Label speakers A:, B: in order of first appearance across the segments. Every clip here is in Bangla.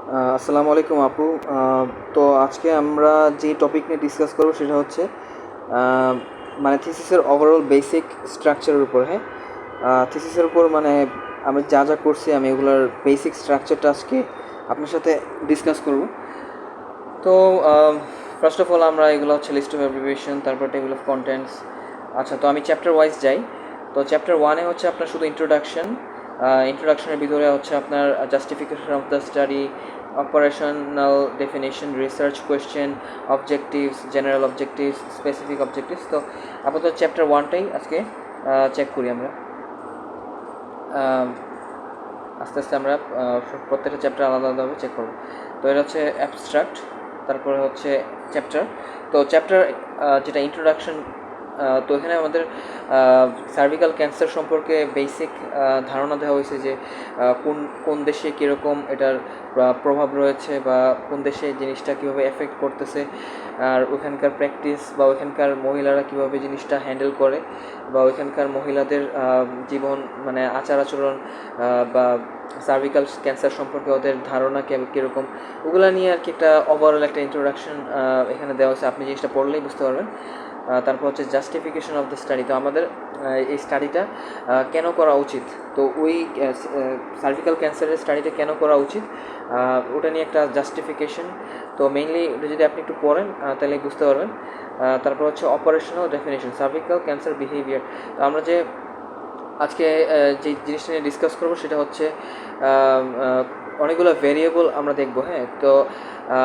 A: আসসালামু আলাইকুম আপু। তো আজকে আমরা যে টপিক নিয়ে ডিসকাস করবো সেটা হচ্ছে আহ, মানে থিসিসের ওভারঅল বেসিক স্ট্রাকচারের উপর। হ্যাঁ, থিসিসের উপর মানে আমি যা যা করছি আমি এগুলোর বেসিক স্ট্রাকচারটা আজকে আপনার সাথে ডিসকাস করব। তো ফার্স্ট অফ অল আমরা এগুলো হচ্ছে লিস্ট অফ অ্যাব্রিভিয়েশন, তারপর টেবিল অফ কন্টেন্টস। আচ্ছা, তো আমি চ্যাপ্টার ওয়াইজ যাই। তো চ্যাপ্টার ওয়ানে হচ্ছে আপনার শুধু ইন্ট্রোডাকশন। ইন্ট্রোডাকশনের ভিতরে হচ্ছে আপনার justification of the study, operational definition, research question, objectives, general objectives, specific objectives. তো আপাতত চ্যাপ্টার ওয়ানটাই আজকে চেক করি আমরা। আহ, আস্তে আস্তে আমরা প্রত্যেকটা চ্যাপ্টার আলাদা আলাদাভাবে চেক করবো। তো এটা হচ্ছে অ্যাবস্ট্রাক্ট, তারপরে হচ্ছে চ্যাপ্টার। তো চ্যাপ্টার যেটা ইন্ট্রোডাকশন, তো এখানে আমাদের সার্ভিক্যাল ক্যান্সার সম্পর্কে বেসিক ধারণা দেওয়া হয়েছে যে কোন কোন দেশে কীরকম এটার প্রভাব রয়েছে, বা কোন দেশে জিনিসটা কীভাবে এফেক্ট করতেছে, আর ওইখানকার প্র্যাকটিস বা ওইখানকার মহিলারা কীভাবে জিনিসটা হ্যান্ডেল করে, বা ওইখানকার মহিলাদের জীবন মানে আচার আচরণ, বা সার্ভিক্যাল ক্যান্সার সম্পর্কে ওদের ধারণা কীরকম, ওগুলো নিয়ে আর কি একটা ওভারঅল একটা ইন্ট্রোডাকশন এখানে দেওয়া হচ্ছে। আপনি জিনিসটা পড়লেই বুঝতে পারবেন। তারপর হচ্ছে জাস্টিফিকেশন অফ দ্য স্টাডি। তো আমাদের এই স্টাডিটা কেন করা উচিত, তো ওই সার্ভিক্যাল ক্যান্সারের স্টাডিটা কেন করা উচিত, ওটা নিয়ে একটা জাস্টিফিকেশন। তো মেইনলি এটা যদি আপনি একটু পড়েন তাহলে বুঝতে পারবেন। তারপর হচ্ছে operational definition, cervical cancer behaviour. তো আমরা যে আজকে যে জিনিসটা নিয়ে ডিসকাস করবো সেটা হচ্ছে অনেকগুলো ভেরিয়েবল আমরা দেখবো। হ্যাঁ, তো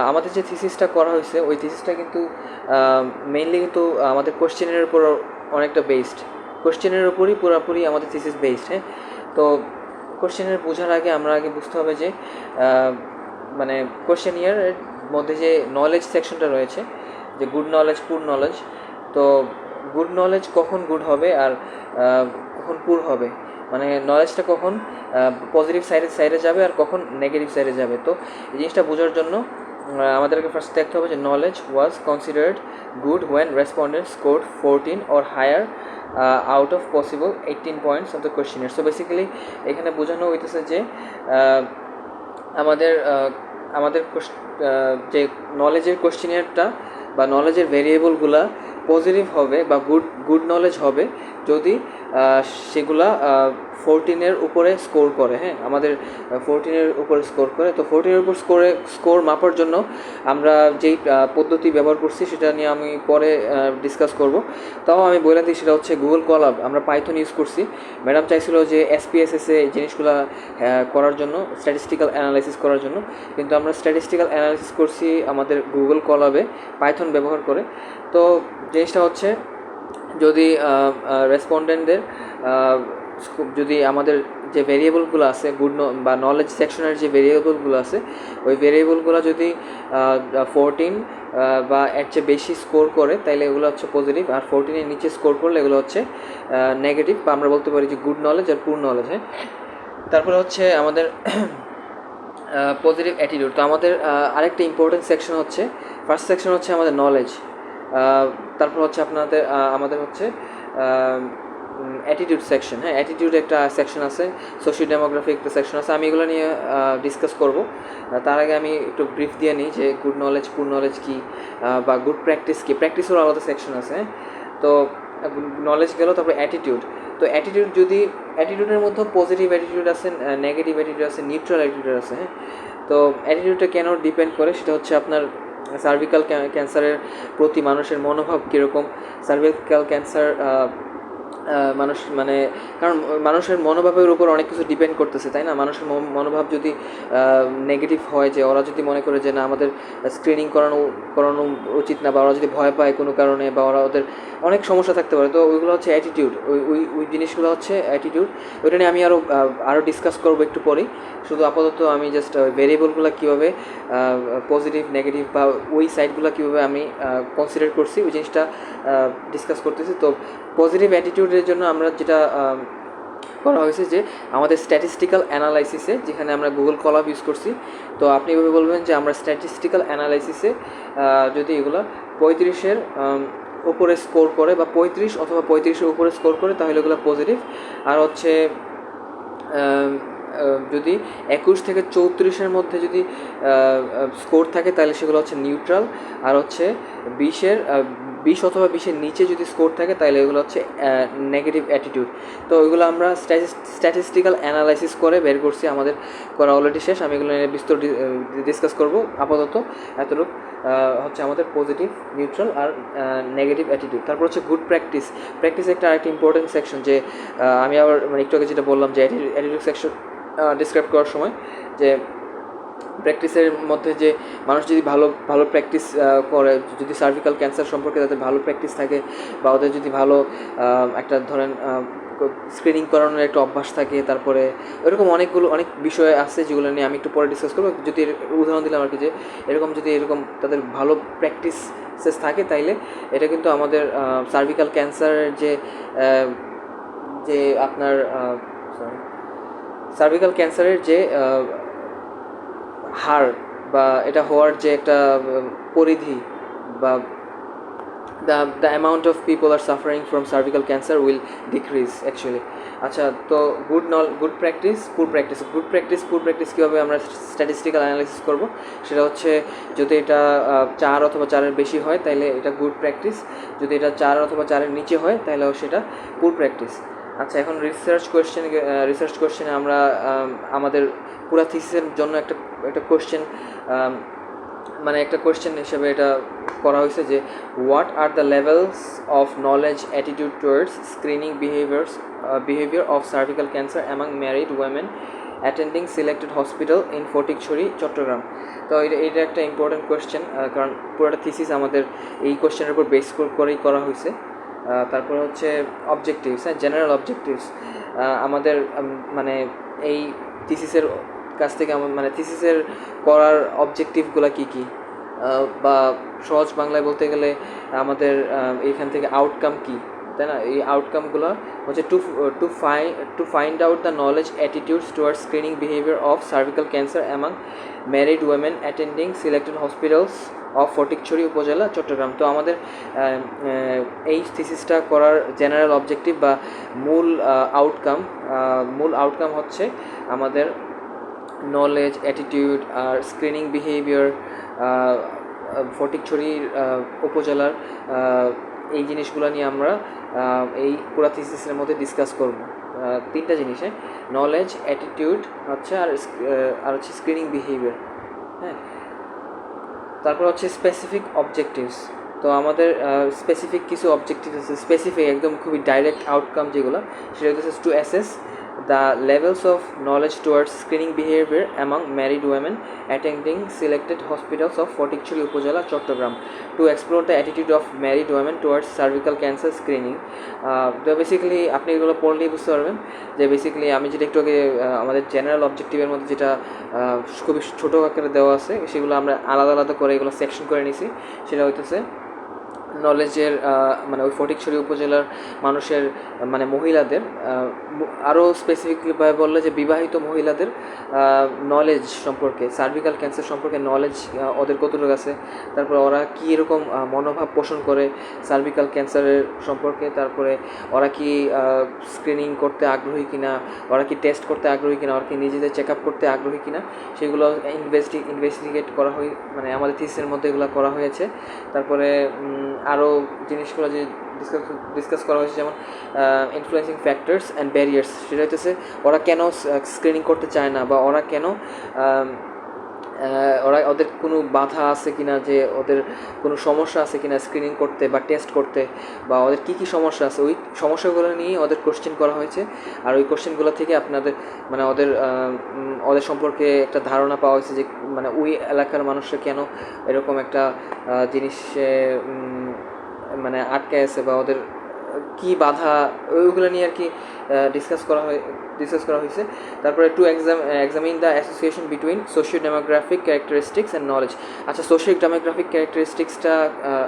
A: আমাদের যে থিসিসটা করা হয়েছে ওই থিসিসটা কিন্তু মেইনলি কিন্তু আমাদের কোশ্চেনের উপর অনেকটা বেসড। কোশ্চেনের উপরই পুরোপুরি আমাদের থিসিস বেসড। হ্যাঁ, তো কোশ্চেনের বোঝার আগে আমরা আগে বুঝতে হবে যে মানে কোশ্চেনিয়ারের মধ্যে যে নলেজ সেকশনটা রয়েছে, যে গুড নলেজ, পুর নলেজ। তো গুড নলেজ কখন গুড হবে আর কখন পুর হবে, মানে নলেজটা কখন পজিটিভ সাইডে যাবে আর কখন নেগেটিভ সাইডে যাবে। তো এই জিনিসটা বোঝার জন্য আমাদেরকে ফার্স্ট দেখতে হবে যে knowledge was considered good when respondent scored 14 or higher out of possible 18 points of the questionnaire. So basically এখানে বোঝানো হইতেছে যে আমাদের আমাদের যে নলেজের কোশ্চেনিয়ারটা বা নলেজের ভেরিয়েবলগুলা পজিটিভ হবে বা গুড নলেজ হবে যদি সেগুলা 14-এর উপরে স্কোর করে। হ্যাঁ, আমাদের 14-এর উপরে স্কোর করে। তো 14-এর উপর স্কোর মাপার জন্য আমরা যেই পদ্ধতি ব্যবহার করছি সেটা নিয়ে আমি পরে ডিসকাস করব। তাও আমি বলে দিই, সেটা হচ্ছে গুগল কলাব। আমরা পাইথন ইউজ করছি। ম্যাডাম চাইছিল যে এসপিএসএসে জিনিসগুলো করার জন্য, স্ট্যাটিস্টিক্যাল অ্যানালাইসিস করার জন্য, কিন্তু আমরা স্ট্যাটিস্টিক্যাল অ্যানালাইসিস করছি আমাদের গুগল কলাবে পাইথন ব্যবহার করে। তো জিনিসটা হচ্ছে যদি রেসপন্ডেন্টদের যদি আমাদের যে ভেরিয়েবলগুলো আছে বা নলেজ সেকশনের যে ভেরিয়েবলগুলো আছে ওই ভেরিয়েবলগুলো যদি 14 বা এর চেয়ে বেশি স্কোর করে তাহলে এগুলো হচ্ছে পজিটিভ, আর 14-এর নিচে স্কোর করলে এগুলো হচ্ছে নেগেটিভ, বা আমরা বলতে পারি যে গুড নলেজ আর পুর নলেজ। হ্যাঁ, তারপরে হচ্ছে আমাদের পজিটিভ অ্যাটিটিউড। তো আমাদের আরেকটা ইম্পর্টেন্ট সেকশন হচ্ছে, ফার্স্ট সেকশন হচ্ছে আমাদের নলেজ। তারপর হচ্ছে আমাদের হচ্ছে অ্যাটিটিউড সেকশন। হ্যাঁ, অ্যাটিটিউড একটা সেকশন আছে, সোশিও ডেমোগ্রাফি একটা সেকশন আছে। আমি এগুলো নিয়ে ডিসকাস করব। তার আগে আমি একটু ব্রিফ দিয়ে নিই যে গুড নলেজ, পুর নলেজ কী, বা গুড প্র্যাকটিস কী। প্র্যাকটিসেরও আলাদা সেকশন আছে। তো নলেজ গেল, তারপরে অ্যাটিটিউড। তো অ্যাটিটিউড যদি অ্যাটিটিউডের মধ্যে পজিটিভ অ্যাটিটিউড আছে, নেগেটিভ অ্যাটিটিউড আছে, নিউট্রাল অ্যাটিটিউড আছে। হ্যাঁ, তো অ্যাটিটিউডটা কেন ডিপেন্ড করে সেটা হচ্ছে আপনার সার্ভিক্যাল ক্যান্সারের প্রতি মানুষের মনোভাব কীরকম। সার্ভিক্যাল ক্যান্সার মানুষ মানে, কারণ মানুষের মনোভাবের উপর অনেক কিছু ডিপেন্ড করতেছে, তাই না? মানুষের মনোভাব যদি নেগেটিভ হয়, যে ওরা যদি মনে করে যে না আমাদের স্ক্রিনিং করানো উচিত না, বা ওরা যদি ভয় পায় কোনো কারণে, বা ওদের অনেক সমস্যা থাকতে পারে, তো ওইগুলো হচ্ছে অ্যাটিটিউড। ওই জিনিসগুলো হচ্ছে অ্যাটিটিউড। ওইটা নিয়ে আমি আরও ডিসকাস করবো একটু পরেই। শুধু আপাতত আমি জাস্ট ভেরিয়েবলগুলো কীভাবে পজিটিভ, নেগেটিভ বা ওই সাইডগুলো কীভাবে আমি কনসিডার করছি ওই জিনিসটা ডিসকাস করতেছি। তো পজিটিভ অ্যাটিটিউডের জন্য আমরা যেটা করা হয়েছে যে আমাদের স্ট্যাটিস্টিক্যাল অ্যানালাইসিসে, যেখানে আমরা গুগল কলাব ইউজ করছি, তো আপনি এভাবে বলবেন যে আমরা স্ট্যাটিস্টিক্যাল অ্যানালাইসিসে যদি এগুলো 35-এর উপরে স্কোর করে, বা 35 অথবা 35-এর উপরে স্কোর করে, তাহলে এগুলো পজিটিভ। আর হচ্ছে যদি 21 থেকে 34-এর মধ্যে যদি স্কোর থাকে তাহলে সেগুলো হচ্ছে নিউট্রাল, আর হচ্ছে 20 অথবা 20-এর নিচে যদি স্কোর থাকে তাহলে এগুলো হচ্ছে নেগেটিভ অ্যাটিটিউড। তো ওইগুলো আমরা স্ট্যাটিস্টিক্যাল অ্যানালাইসিস করে বের করছি, আমাদের করা অলরেডি শেষ। আমি এগুলো নিয়ে বিস্তর ডিসকাস করব। আপাতত এতটুকু হচ্ছে আমাদের পজিটিভ, নিউট্রাল আর নেগেটিভ অ্যাটিটিউড। তারপর হচ্ছে গুড প্র্যাকটিস। প্র্যাকটিস একটা আরেকটা ইম্পর্টেন্ট সেকশন, যে আমি আবার মানে একটু আগে যেটা বললাম যে অ্যাটিটিউড সেকশন ডিসক্রাইব করার সময়, যে প্র্যাকটিসের মধ্যে যে মানুষ যদি ভালো ভালো প্র্যাকটিস করে, যদি সার্ভিক্যাল ক্যান্সার সম্পর্কে তাদের ভালো প্র্যাকটিস থাকে, বা ওদের যদি ভালো একটা ধরেন স্ক্রিনিং করানোর একটা অভ্যাস থাকে, তারপরে এরকম অনেক বিষয় আছে যেগুলো নিয়ে আমি একটু পরে ডিসকাস করবো। যদি উদাহরণ দিলাম আর কি, যে এরকম তাদের ভালো প্র্যাকটিসেস থাকে, তাইলে এটা কিন্তু আমাদের সার্ভিক্যাল ক্যান্সারের যে আপনার সার্ভিক্যাল ক্যান্সারের যে হার বা এটা হওয়ার যে একটা পরিধি, বা the amount of people are suffering from cervical cancer will decrease actually. আচ্ছা, তো গুড প্র্যাকটিস পুর প্র্যাকটিস কীভাবে আমরা স্ট্যাটিস্টিক্যাল অ্যানালাইসিস করব, সেটা হচ্ছে যদি এটা 4 অথবা 4-এর বেশি হয় তাহলে এটা গুড প্র্যাকটিস, যদি এটা 4 অথবা 4-এর নিচে হয় তাহলেও সেটা পুর প্র্যাকটিস। আচ্ছা, এখন রিসার্চ কোয়েশ্চেনে আমরা আমাদের পুরা থিসিসের জন্য একটা কোয়েশ্চেন, মানে একটা কোয়েশ্চেন হিসেবে এটা করা হয়েছে, যে what are the levels of knowledge attitude towards screening behaviour of cervical cancer among married women attending selected hospital in Fatikchhari, Chattogram. তো এটা একটা ইম্পর্টেন্ট কোয়েশ্চেন, কারণ পুরোটা থিসিস আমাদের এই কোয়েশ্চেনের উপর বেস করেই করা হয়েছে। তারপরে হচ্ছে অবজেক্টিভস, জেনারেল অবজেক্টিভস। আমাদের মানে এই থিসিসের কাছ থেকে মানে থিসিসের করার অবজেক্টিভগুলো কী কী, বা সহজ বাংলায় বলতে গেলে আমাদের এইখান থেকে আউটকাম কী, তাই না? এই আউটকামগুলো হচ্ছে to find out the knowledge attitudes towards screening behaviour of cervical cancer among married women attending selected hospitals of Fatikchhari উপজেলা, চট্টগ্রাম। তো আমাদের এই থিসিসটা করার জেনারেল অবজেক্টিভ বা মূল আউটকাম হচ্ছে আমাদের নলেজ, অ্যাটিটিউড আর স্ক্রিনিং বিহেভিয়ার ফটিকছড়ির উপজেলার, এই জিনিসগুলো নিয়ে আমরা এই পুরা থিসিসের মধ্যে ডিসকাস করব। 3টা জিনিসে নলেজ, অ্যাটিটিউড হচ্ছে আর হচ্ছে স্ক্রিনিং বিহেভিয়ার। হ্যাঁ, তারপর হচ্ছে স্পেসিফিক অবজেক্টিভস। তো আমাদের স্পেসিফিক কিছু অবজেক্টিভ আছে, স্পেসিফিক একদম খুবই ডাইরেক্ট আউটকাম যেগুলো, সেটা হচ্ছে to assess the levels of knowledge towards screening behavior among married women attending selected hospitals of Fatikchhari উপজেলা, Chittagong, to explore the attitude of married women towards cervical cancer screening. তো বেসিক্যালি আপনি এগুলো পড়লেই বুঝতে পারবেন যে বেসিক্যালি আমি যেটা একটু আগে আমাদের জেনারেল অবজেক্টিভের মধ্যে যেটা খুবই ছোটো আকারে দেওয়া আছে, সেগুলো আমরা আলাদা আলাদা করে এগুলো সেকশন করে নিছি। সেটা হইতেছে নলেজের মানে ওই ফটিকছড়ি উপজেলার মানুষের মানে মহিলাদের, আরও স্পেসিফিকভাবে বললে যে বিবাহিত মহিলাদের নলেজ সম্পর্কে, সার্ভিক্যাল ক্যান্সার সম্পর্কে নলেজ ওদের কতটুকু আছে, তারপরে ওরা কী এরকম মনোভাব পোষণ করে সার্ভিক্যাল ক্যান্সারের সম্পর্কে, তারপরে ওরা কি স্ক্রিনিং করতে আগ্রহী কিনা, ওরা কি টেস্ট করতে আগ্রহী কিনা, ওরা কি নিজেদের চেক আপ করতে আগ্রহী কিনা, সেগুলো ইনভেস্টিগেট করা হয়, মানে আমাদের থিসিসের মধ্যে এগুলো করা হয়েছে। তারপরে আরও জিনিসগুলো যে ডিসকাস করা হয়েছে, যেমন ইনফ্লুয়েন্সিং ফ্যাক্টরস অ্যান্ড ব্যারিয়ার্স, সেটা হচ্ছে ওরা কেন স্ক্রিনিং করতে চায় না, বা ওরা কেন ওদের কোনো বাধা আছে কিনা, যে ওদের কোনো সমস্যা আছে কিনা স্ক্রিনিং করতে বা টেস্ট করতে, বা ওদের কী কী সমস্যা আছে, ওই সমস্যাগুলো নিয়ে ওদের কোশ্চেন করা হয়েছে। আর ওই কোশ্চেনগুলো থেকে আপনাদের মানে ওদের সম্পর্কে একটা ধারণা পাওয়া হয়েছে, যে মানে ওই এলাকার মানুষরা কেন এরকম একটা জিনিসে মানে আটকে আছে, বা ওদের কী বাধা, ওইগুলো নিয়ে আর কি ডিসকাস করা হয়েছে। তারপরে two examine the association between socio demographic characteristics and knowledge. আচ্ছা, সোশিও ডেমোগ্রাফিক ক্যারেক্টারিস্টিক্সটা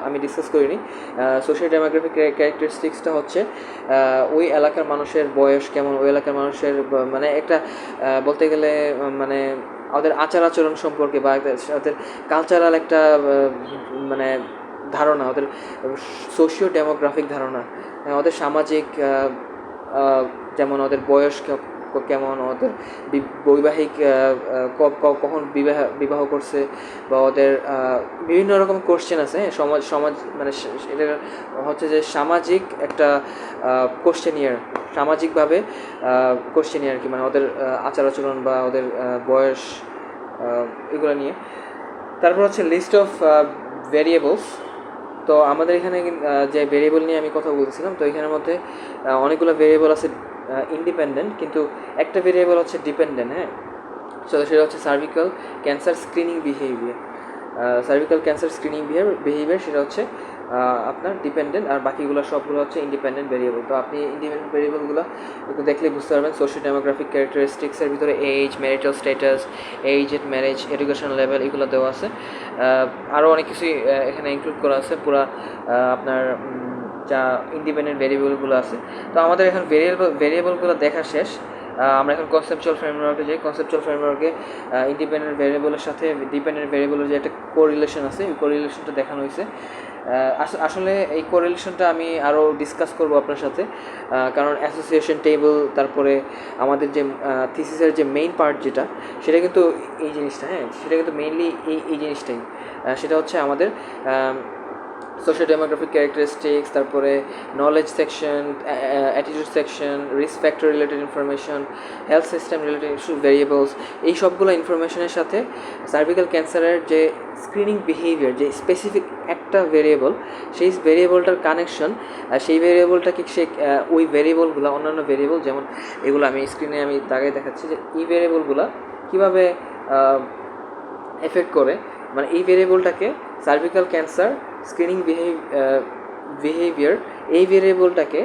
A: আমি ডিসকাস করিনি। সোশিও ডেমোগ্রাফিক ক্যারেক্টারিস্টিক্সটা হচ্ছে ওই এলাকার মানুষের বয়স কেমন, ওই এলাকার মানুষের মানে একটা বলতে গেলে মানে ওদের আচার আচরণ সম্পর্কে, বা ওদের কালচারাল একটা মানে ধারণা, ওদের সোশিও ডেমোগ্রাফিক ধারণা, ওদের সামাজিক, যেমন ওদের বয়স কেমন, ওদের বৈবাহিক কখন বিবাহ করছে, বা ওদের বিভিন্ন রকম কোশ্চেন আছে। সমাজ মানে এটা হচ্ছে যে সামাজিক একটা কোশ্চেনিয়ার, সামাজিকভাবে কোশ্চেনিয়ার কি, মানে ওদের আচার আচরণ বা ওদের বয়স, এগুলো নিয়ে। তারপর হচ্ছে লিস্ট অফ ভেরিয়েবলস। তো আমাদের এখানে যে ভেরিয়েবল নিয়ে আমি কথা বলছিলাম, তো এখানের মধ্যে অনেকগুলো ভেরিয়েবল আছে ইন্ডিপেন্ডেন্ট, কিন্তু একটা ভেরিয়েবল হচ্ছে ডিপেন্ডেন্ট। হ্যাঁ, সো সেটা হচ্ছে cervical cancer screening behaviour. Cervical cancer screening behaviour সেটা হচ্ছে আপনার ডিপেন্ডেন্ট, আর বাকিগুলো সবগুলো হচ্ছে ইন্ডিপেন্ডেন্ট ভেরিয়েবল। তো আপনি ইন্ডিপেন্ডেন্ট ভেরিয়েবলগুলো একটু দেখলে বুঝতে পারবেন। সোশ্যাল ডেমোগ্রাফিক ক্যারেক্টারিস্টিক্সের ভিতরে এজ, ম্যারিটাল স্ট্যাটাস, এজ এট ম্যারেজ, এডুকেশন লেভেল, এগুলো দেওয়া আছে। আরও অনেক কিছুই এখানে ইনক্লুড করা আছে। পুরা আপনার যা ইন্ডিপেন্ডেন্ট ভেরিয়েবলগুলো আছে। তো আমাদের এখন ভেরিয়েবলগুলো দেখা শেষ। আমরা এখন কনসেপচুয়াল ফ্রেমওয়ার্কে যাই। কনসেপচুয়াল ফ্রেমওয়ার্কে ইন্ডিপেন্ডেন্ট ভেরিয়েবলের সাথে ডিপেন্ডেন্ট ভেরিয়েবলের যে একটা কোরিলেশন আছে, ওই কোরিলেশনটা দেখানো হয়েছে। আসলে এই কোরিলেশনটা আমি আরও ডিসকাস করবো আপনার সাথে, কারণ অ্যাসোসিয়েশন টেবল, তারপরে আমাদের যে থিসিসের যে মেইন পার্ট যেটা, সেটা কিন্তু এই জিনিসটা। হ্যাঁ, সেটা কিন্তু মেইনলি এই জিনিসটাই। সেটা হচ্ছে আমাদের সোশ্যাল ডেমোগ্রাফিক ক্যারেক্টারিস্টিক্স, তারপরে knowledge section, attitude section, risk factor related information, health system related variables, এই সবগুলো ইনফরমেশনের সাথে সার্ভিক্যাল ক্যান্সারের যে স্ক্রিনিং বিহেভিয়ার, যে স্পেসিফিক একটা ভেরিয়েবল, সেই ভেরিয়েবলটার কানেকশন, সেই ভেরিয়েবলটাকে সে ওই ভেরিয়েবলগুলো অন্যান্য ভেরিয়েবল, যেমন এগুলো আমি স্ক্রিনে আমি দাগায় দেখাচ্ছি যে এই ভেরিয়েবলগুলো কীভাবে এফেক্ট করে, মানে এই ভেরিয়েবলটাকে সার্ভিক্যাল ক্যান্সার স্ক্রিনিং বিহেভিয়ার, এই ভেরিয়েবলটাকে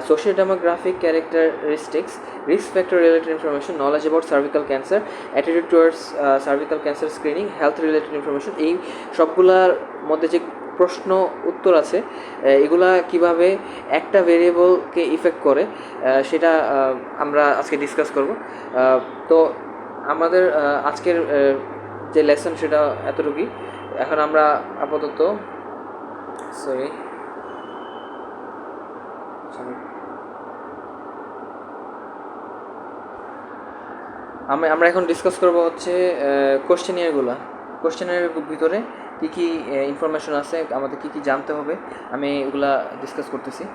A: social demographic characteristics, risk factor related information, knowledge about cervical cancer, attitude towards cervical cancer screening, health related information, এই সবগুলার মধ্যে যে প্রশ্ন উত্তর আছে, এগুলা কিভাবে একটা ভেরিয়েবলকে ইফেক্ট করে, সেটা আমরা আজকে ডিসকাস করব। তো আমাদের আজকের যে লেসন সেটা এতটুকুই। এখন আমরা আপাতত আমরা এখন ডিসকাস করবো হচ্ছে কোশ্চেনিয়ারের ভিতরে কী কী ইনফরমেশন আছে, আমাদের কী কী জানতে হবে, আমি এগুলা ডিসকাস করতেছি।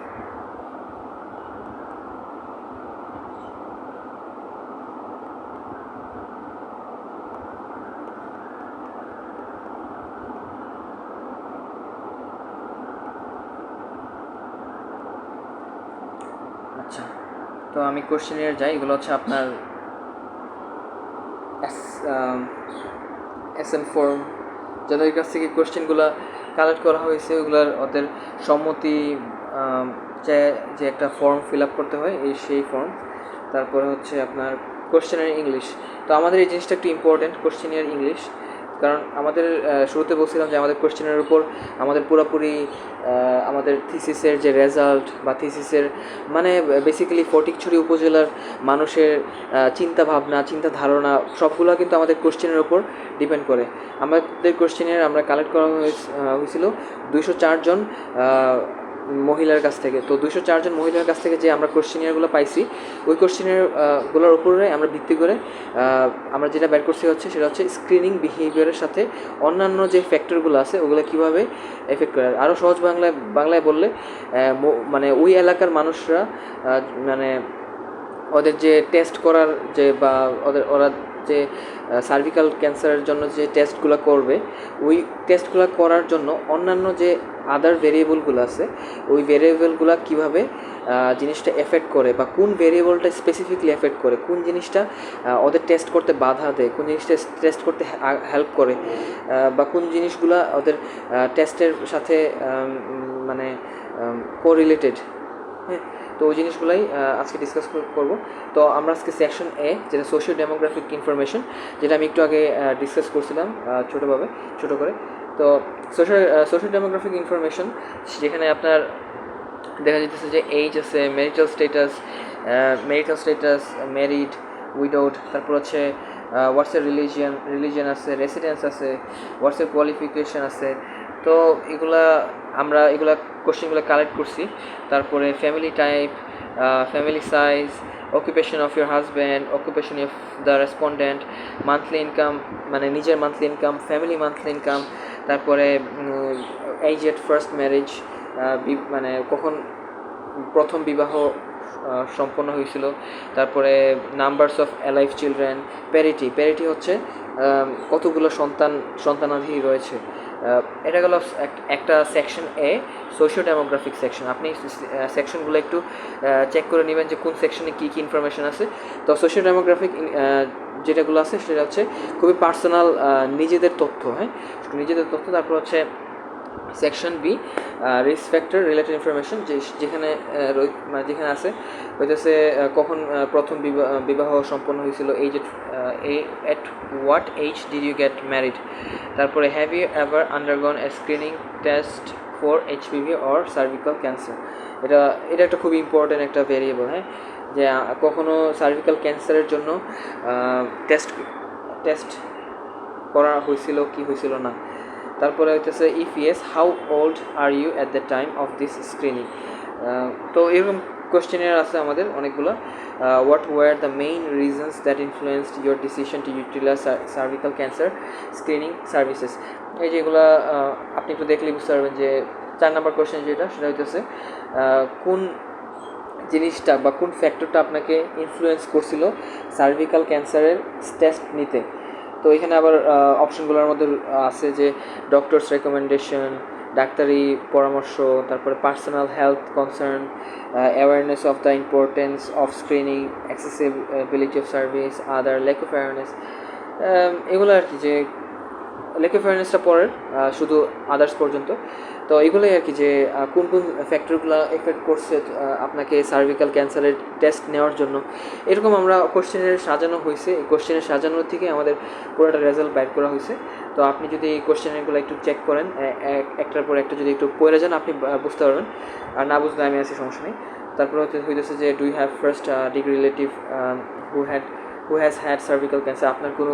A: আচ্ছা, তো আমি কোশ্চেনিয়ার যাই। এগুলো হচ্ছে আপনার এসএন ফর্ম, যাদের কাছ থেকে কোশ্চেনগুলো কালেক্ট করা হয়েছে, ওগুলার ওদের সম্মতি যে একটা ফর্ম ফিল আপ করতে হয়, সেই ফর্ম। তারপরে হচ্ছে আপনার কোশ্চেনিয়ার ইংলিশ। তো আমাদের এই জিনিসটা একটু ইম্পর্টেন্ট, কোশ্চেনিয়ার ইংলিশ, কারণ আমাদের শুরুতে বলছিলাম যে আমাদের কোশ্চেনের উপর আমাদের পুরোপুরি আমাদের থিসিসের যে রেজাল্ট বা থিসিসের মানে বেসিক্যালি ফটিকছড়ি উপজেলার মানুষের চিন্তা ভাবনা, চিন্তা ধারণা, সবগুলো কিন্তু আমাদের কোশ্চেনের উপর ডিপেন্ড করে। আমাদের কোশ্চেনের আমরা কালেক্ট করা হয়েছিল 204 জন মহিলার কাছ থেকে। তো 204 জন মহিলার কাছ থেকে যে আমরা কোশ্চেনিয়ারগুলো পাইছি, ওই কোশ্চেনিয়ারগুলোর উপরে আমরা ভিত্তি করে আমরা যেটা বের করছি হচ্ছে সেটা হচ্ছে স্ক্রিনিং বিহেভিয়ারের সাথে অন্যান্য যে ফ্যাক্টরগুলো আছে ওগুলো কীভাবে এফেক্ট করে। আরও সহজ বাংলায় বললে মানে ওই এলাকার মানুষরা মানে ওদের যে টেস্ট করার যে বা ওরা যে সার্ভিক্যাল ক্যান্সারের জন্য যে টেস্টগুলো করবে, ওই টেস্টগুলো করার জন্য অন্যান্য যে আদার ভেরিয়েবলগুলো আছে, ওই ভেরিয়েবলগুলো কীভাবে জিনিসটা এফেক্ট করে, বা কোন ভেরিয়েবলটা স্পেসিফিকলি এফেক্ট করে, কোন জিনিসটা ওদের টেস্ট করতে বাধা দেয়, কোন জিনিসটা টেস্ট করতে হেল্প করে, বা কোন জিনিসগুলো ওদের টেস্টের সাথে মানে কোরিলেটেড। হ্যাঁ, তো ওই জিনিসগুলাই আজকে ডিসকাস করব। তো আমরা আজকে সেকশন এ, যেটা সোশিও ডেমোগ্রাফিক ইনফরমেশন, যেটা আমি একটু আগে ডিসকাস করছিলাম ছোটো করে। তো সোশিও ডেমোগ্রাফিক ইনফরমেশন, যেখানে আপনার দেখা যেতেছে যে এইজ আছে, ম্যারিটাল স্টেটাস, ম্যারিড, উইডোড, তারপর হচ্ছে হোয়াটসের রিলিজিয়ান আছে, রেসিডেন্স আছে, হোয়াটসের কোয়ালিফিকেশান আছে। তো এগুলা কোশ্চেনগুলো কালেক্ট করছি। তারপরে family type, family size, occupation of your husband, occupation of the respondent, monthly income মানে নিজের monthly income, family monthly income, তারপরে এইজ এট ফার্স্ট ম্যারেজ, মানে কখন প্রথম বিবাহ সম্পন্ন হয়েছিল, তারপরে numbers of alive children, parity হচ্ছে কতগুলো সন্তানাধি রয়েছে। এটা গেল একটা সেকশন এ, সোশিও ডেমোগ্রাফিক সেকশন। আপনি সেকশনগুলো একটু চেক করে নেবেন যে কোন সেকশনে কী কী ইনফরমেশান আছে। তো সোশিও ডেমোগ্রাফিক যেটাগুলো আছে সেটা হচ্ছে খুবই পার্সোনাল, নিজেদের তথ্য, হ্যাঁ, নিজেদের তথ্য। তারপর হচ্ছে section B, risk factor related information, যেখানে যেখানে আছে হইতেছে কখন প্রথম বিবাহ সম্পন্ন হয়েছিল, age at what age did you get married, তারপরে have you ever undergone a screening test for HPV or cervical cancer. এটা একটা খুবই ইম্পর্টেন্ট একটা ভেরিয়েবল, হ্যাঁ, যে কখনো সার্ভিক্যাল ক্যান্সারের জন্য টেস্ট করা হয়েছিল কি হয়েছিল না। তারপরে হইতেছে if yes how old are you at the time of this screening. তো এরকম কোয়েশ্চেনিয়ার আছে আমাদের অনেকগুলো। What were the main reasons that influenced your decision to utilize cervical cancer screening services. এই যেগুলো আপনি একটু দেখলেই বুঝতে পারবেন যে 4 নম্বর কোয়েশ্চেন যেটা, সেটা হইতেছে কোন জিনিসটা বা কোন ফ্যাক্টরটা আপনাকে ইনফ্লুয়েন্স করছিল সার্ভিক্যাল ক্যান্সারের টেস্ট নিতে। তো এখানে আবার অপশনগুলোর মধ্যে আছে যে ডক্টরস রেকমেন্ডেশন, ডাক্তারি পরামর্শ, তারপরে personal health concern, awareness of the importance of screening, accessibility of service, other lack of awareness. এগুলো আর কি, যে ল্যাক অফ অ্যাওয়ারনেসটা পরের, শুধু আদার্স পর্যন্ত। তো এগুলোই আর কি, যে কোন কোন ফ্যাক্টরগুলো এফেক্ট করছে আপনাকে সার্ভিক্যাল ক্যান্সারের টেস্ট নেওয়ার জন্য। এরকম আমরা কোশ্চেনের সাজানো হয়েছে, এই কোশ্চেনের সাজানোর থেকে আমাদের পুরোটা রেজাল্ট বাইর করা হয়েছে। তো আপনি যদি এই কোশ্চেনগুলো একটু চেক করেন, একটার পর একটা যদি একটু পড়ে যান, আপনি বুঝতে পারবেন। আর না বুঝলে আমি আছি, সমস্যা নেই। তারপরে হইতেছে যে do you have first degree relative who has had cervical cancer. আপনার কোনো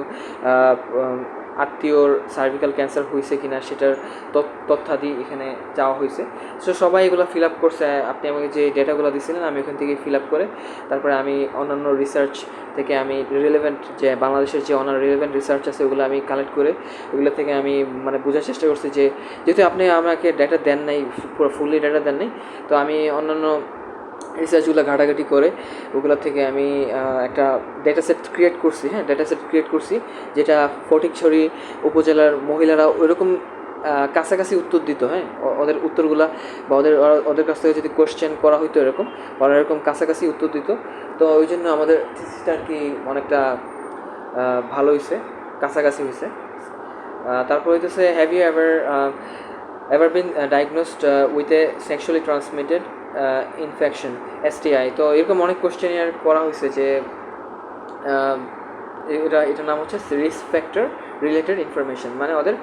A: আত্মীয়র সার্ভিক্যাল ক্যান্সার হয়েছে কিনা সেটার তথ্যাদি এখানে চাওয়া হয়েছে। সো সবাই এগুলো ফিল আপ করছে। আপনি আমাকে যে ডেটাগুলো দিয়েছিলেন আমি ওখান থেকে ফিল আপ করে, তারপরে আমি অন্যান্য রিসার্চ থেকে আমি রিলেভেন্ট যে বাংলাদেশের যে অন্যান্য রিলেভেন্ট রিসার্চ আছে ওগুলো আমি কালেক্ট করে ওগুলো থেকে আমি মানে বোঝার চেষ্টা করছি যে যেহেতু আপনি আমাকে ডেটা দেন নাই, পুরো ফুললি ডেটা দেন নাই, তো আমি অন্যান্য রিসার্চগুলো ঘাটাঘাটি করে ওগুলো থেকে আমি একটা ডেটা সেট ক্রিয়েট করছি, হ্যাঁ, ডেটা সেট ক্রিয়েট করছি যেটা ফটিকছড়ি উপজেলার মহিলারা ওইরকম কাছাকাছি উত্তর দিত, হ্যাঁ, ওদের উত্তরগুলা বা ওদের কাছ থেকে যদি কোয়েশ্চেন করা হইতো এরকম, ওরা এরকম কাছাকাছি উত্তর দিত। তো ওই জন্য আমাদের থিসিসটা আর কি অনেকটা ভালো হয়েছে, কাছাকাছি হয়েছে। তারপর হইতেছে have you ever been diagnosed with a sexually transmitted infection, STI। তো এরকম অনেক কোয়েশ্চেনিয়ার করা হয়েছে যে এটার নাম হচ্ছে রিস্ক ফ্যাক্টর রিলেটেড ইনফরমেশন, মানে ওদের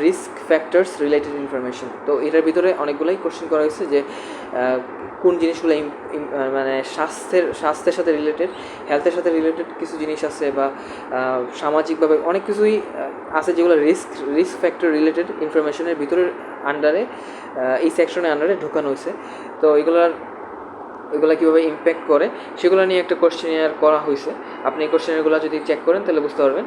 A: রিস্ক ফ্যাক্টরস রিলেটেড ইনফরমেশন। তো এটার ভিতরে অনেকগুলোই কোশ্চেন করা হয়েছে যে কোন জিনিসগুলো মানে স্বাস্থ্যের সাথে রিলেটেড, হেলথের সাথে রিলেটেড কিছু জিনিস আছে, বা সামাজিকভাবে অনেক কিছুই আছে যেগুলো রিস্ক ফ্যাক্টর রিলেটেড ইনফরমেশনের ভিতরের আন্ডারে, এই সেকশনের আন্ডারে ঢোকানো হয়েছে। তো এগুলো কীভাবে ইম্প্যাক্ট করে সেগুলো নিয়ে একটা কোশ্চেনিয়ার করা হয়েছে। আপনি এই কোশ্চেনিয়ারগুলো যদি চেক করেন তাহলে বুঝতে পারবেন।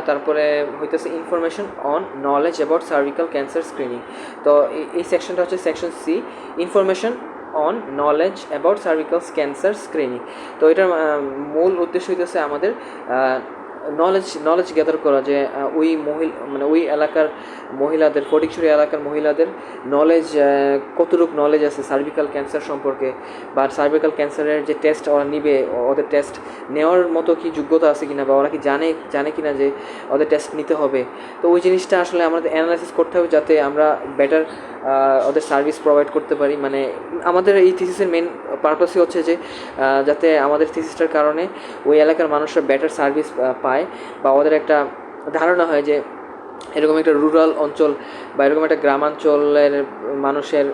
A: তারপরে হইতেছে information on knowledge about cervical cancer screening. তো এই সেকশনটা হচ্ছে section C, information on knowledge about cervical cancer screening. তো এটার মূল উদ্দেশ্য হইতেছে আমাদের নলেজ গ্যাদার করা, যে ওই এলাকার মহিলাদের, ফটিকছড়ি এলাকার মহিলাদের নলেজ কতটুকু নলেজ আছে সার্ভিক্যাল ক্যান্সার সম্পর্কে, বা সার্ভিক্যাল ক্যান্সারের যে টেস্ট ওরা নিবে, ওদের টেস্ট নেওয়ার মতো কি যোগ্যতা আছে কিনা, বা ওরা কি জানে কিনা যে ওদের টেস্ট নিতে হবে। তো ওই জিনিসটা আসলে আমাদের অ্যানালাইসিস করতে হবে যাতে আমরা বেটার ওদের সার্ভিস প্রোভাইড করতে পারি। মানে আমাদের এই থিসিসের মেন পারপাসই হচ্ছে যে যাতে আমাদের থিসিসটার কারণে ওই এলাকার মানুষরা বেটার সার্ভিস পায়, বা ওদের একটা ধারণা হয় যে এরকম একটা রুরাল অঞ্চল বা এরকম একটা গ্রামাঞ্চলের মানুষের,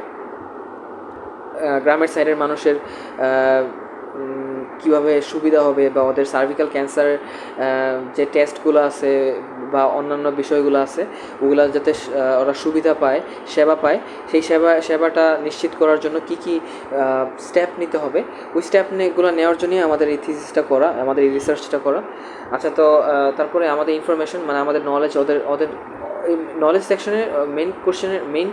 A: গ্রামের সাইডের মানুষের কীভাবে সুবিধা হবে, বা ওদের সার্ভিক্যাল ক্যান্সার যে টেস্টগুলো আছে বা অন্যান্য বিষয়গুলো আছে ওগুলা যাতে ওরা সুবিধা পায়, সেবা পায়, সেই সেবাটা নিশ্চিত করার জন্য কী কী স্টেপ নিতে হবে, ওই স্টেপগুলো নেওয়ার জন্যই আমাদের এই থিসিসটা করা, আমাদের এই রিসার্চটা করা। আচ্ছা, তো তারপরে আমাদের ইনফরমেশন মানে আমাদের নলেজ, ওদের এই নলেজ সেকশনের মেইন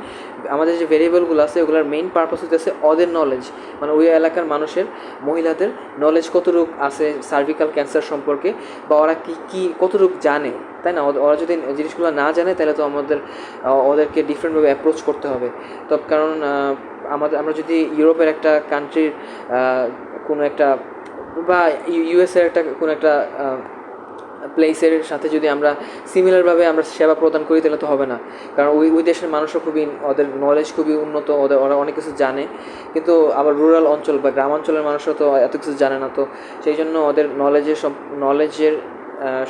A: আমাদের যে ভেরিয়েবলগুলো আছে ওগুলোর মেইন পারপাস হচ্ছে ওদের নলেজ, মানে ওই এলাকার মানুষের, মহিলাদের নলেজ কতটুকু আছে সার্ভিক্যাল ক্যান্সার সম্পর্কে, বা ওরা কী কতটুকু জানে, তাই না? ওরা যদি জিনিসগুলো না জানে তাহলে তো ওদেরকে ডিফারেন্টভাবে অ্যাপ্রোচ করতে হবে। তো কারণ আমরা যদি ইউরোপের একটা কান্ট্রির কোনো একটা বা ইউএসের একটা কোনো একটা প্লেসের সাথে যদি আমরা সিমিলারভাবে আমরা সেবা প্রদান করি তাহলে তো হবে না, কারণ ওই দেশের মানুষও ওদের নলেজ খুবই উন্নত, ওরা অনেক কিছু জানে, কিন্তু আবার রুরাল অঞ্চল বা গ্রামাঞ্চলের মানুষও তো এত কিছু জানে না। তো সেই জন্য ওদের নলেজের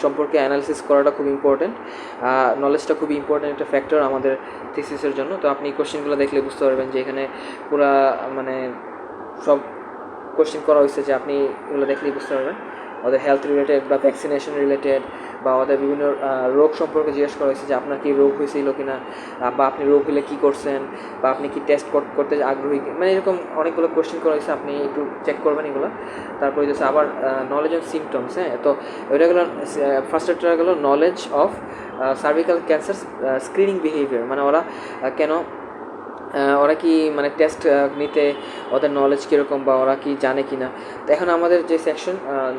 A: সম্পর্কে অ্যানালিসিস করাটা খুব ইম্পর্টেন্ট। নলেজটা খুবই ইম্পর্টেন্ট একটা ফ্যাক্টর আমাদের থিসিসের জন্য। তো আপনি কোশ্চেনগুলো দেখলে বুঝতে পারবেন যে এখানে পুরা মানে সব কোশ্চেন করা হয়েছে, যে আপনি এগুলো দেখলেই বুঝতে পারবেন ওদের হেলথ রিলেটেড বা ভ্যাকসিনেশন রিলেটেড, বা ওদের বিভিন্ন রোগ সম্পর্কে জিজ্ঞেস করা হয়েছে যে আপনার কি রোগ হয়েছিল কি না, বা আপনি রোগ হলে কী করছেন, বা আপনি কি টেস্ট করতে আগ্রহী, মানে এরকম অনেকগুলো কোশ্চেন করা হয়েছে, আপনি একটু চেক করবেন এগুলো। তারপরে হচ্ছে আবার নলেজ অফ সিমটমস। হ্যাঁ, তো ওইটা গেলো ফার্স্ট একটা গেলো knowledge of cervical cancer screening behaviour, মানে ওরা কেন ওরা কি মানে টেস্ট নিতে ওদের নলেজ কীরকম, বা ওরা কি জানে কি না। তো এখন আমাদের যে সেকশন,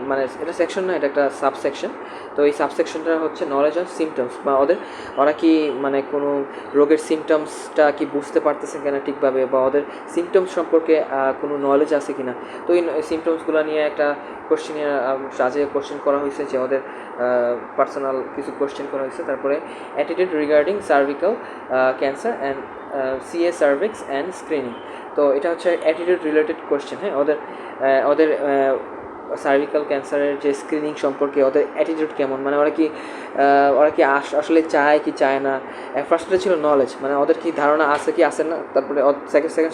A: মানে এটা সেকশন না, এটা একটা সাবসেকশন। তো এই সাবসেকশনটা হচ্ছে নলেজ অফ সিমটমস, বা ওরা কি মানে কোনো রোগের সিমটমসটা কি বুঝতে পারতেছে কিনা ঠিকভাবে, বা ওদের সিমটমস সম্পর্কে কোনো নলেজ আছে কি না। তো এই সিমটমসগুলো নিয়ে একটা কোশ্চেনের সাজে কোশ্চেন করা হয়েছে, যে ওদের পার্সোনাল কিছু কোশ্চেন করা হয়েছে। তারপরে attitude regarding cervical cancer and CA cervix and screening. তো এটা হচ্ছে অ্যাটিটিউড রিলেটেড কোশ্চেন। হ্যাঁ, ওদের সার্ভিক্যাল ক্যান্সারের যে স্ক্রিনিং সম্পর্কে ওদের অ্যাটিটিউড কেমন, মানে ওরা কি আসলে চায় কি চায় না। ফার্স্টে ছিল নলেজ, মানে ওদের কি ধারণা আছে কি আছে না। তারপরে সেকেন্ড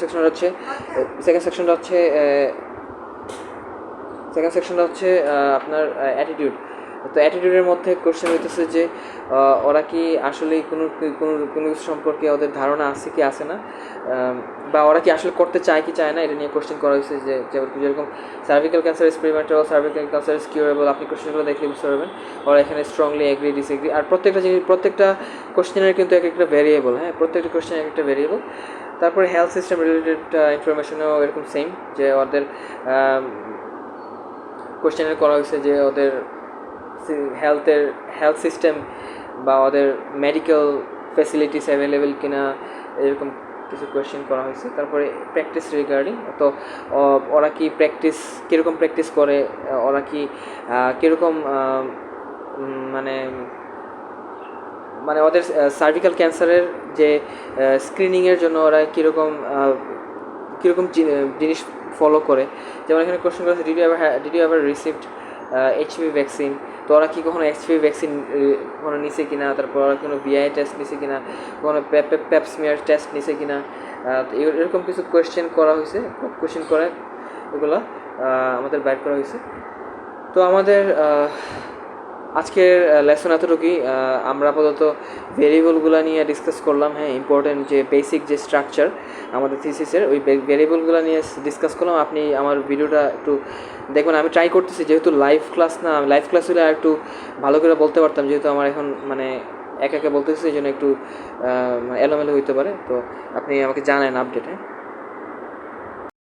A: সেকশনটা হচ্ছে আপনার অ্যাটিটিউড। তো অ্যাটিটিউডের মধ্যে কোশ্চেন হইতেছে যে ওরা কি আসলে কোনো কিছু সম্পর্কে ওদের ধারণা আছে কি আছে না, বা ওরা কি আসলে করতে চায় কি চায় না, এটা নিয়ে কোশ্চেন করা হয়েছে। যেরকম cervical cancer experimental, cervical cancer is curable, আপনি কোশ্চেনগুলো দেখলে বুঝতে পারবেন ওরা এখানে স্ট্রংলি এগ্রি ডিসএগ্রি। আর প্রত্যেকটা কোশ্চেনের কিন্তু এক একটা ভেরিয়েবল। হ্যাঁ, প্রত্যেকটা কোশ্চেন এক একটা ভেরিয়েবল। তারপরে হেলথ সিস্টেম রিলেটেড ইনফরমেশনও এরকম সেম, যে ওদের কোশ্চেনের করা হয়েছে যে ওদের হেলথ সিস্টেম বা ওদের মেডিকেল ফ্যাসিলিটিস অ্যাভেলেবেল কিনা, এরকম কিছু কোয়েশ্চেন করা হয়েছে। তারপরে প্র্যাকটিস রিগার্ডিং, তো ওরা কি কীরকম প্র্যাকটিস করে, ওরা কি কীরকম মানে ওদের সার্ভিক্যাল ক্যান্সারের যে স্ক্রিনিংয়ের জন্য ওরা কীরকম জিনিস ফলো করে। যেমন এখানে কোশ্চেন করেছে did you ever received HPV vaccine. তো ওরা কি কখনো এইচপিভি ভ্যাকসিন কখনো নিছে কিনা, তারপর ওরা কোনো বিআই টেস্ট নিছে কিনা, কখনো পেপসমিয়ার টেস্ট নিছে কিনা। তো এরকম কিছু কোয়েশ্চেন করা হয়েছে, কোয়েশ্চেন করে এগুলো আমাদের বাইর করা হয়েছে। তো আমাদের আজকের লেসন এতটুকুই। আমরা আপাতত ভেরিয়েবলগুলো নিয়ে ডিসকাস করলাম। হ্যাঁ, ইম্পর্টেন্ট যে বেসিক যে স্ট্রাকচার আমাদের থিসিসের, ওই ভেরিয়েবলগুলো নিয়ে ডিসকাস করলাম। আপনি আমার ভিডিওটা একটু দেখবেন। আমি ট্রাই করতেছি, যেহেতু লাইভ ক্লাস না, লাইভ ক্লাস হলে আর একটু ভালো করে বলতে পারতাম, যেহেতু আমার এখন মানে একা বলতেছি, এই জন্য একটু এলোমেলো হইতে পারে। তো আপনি আমাকে জানান আপডেট। হ্যাঁ।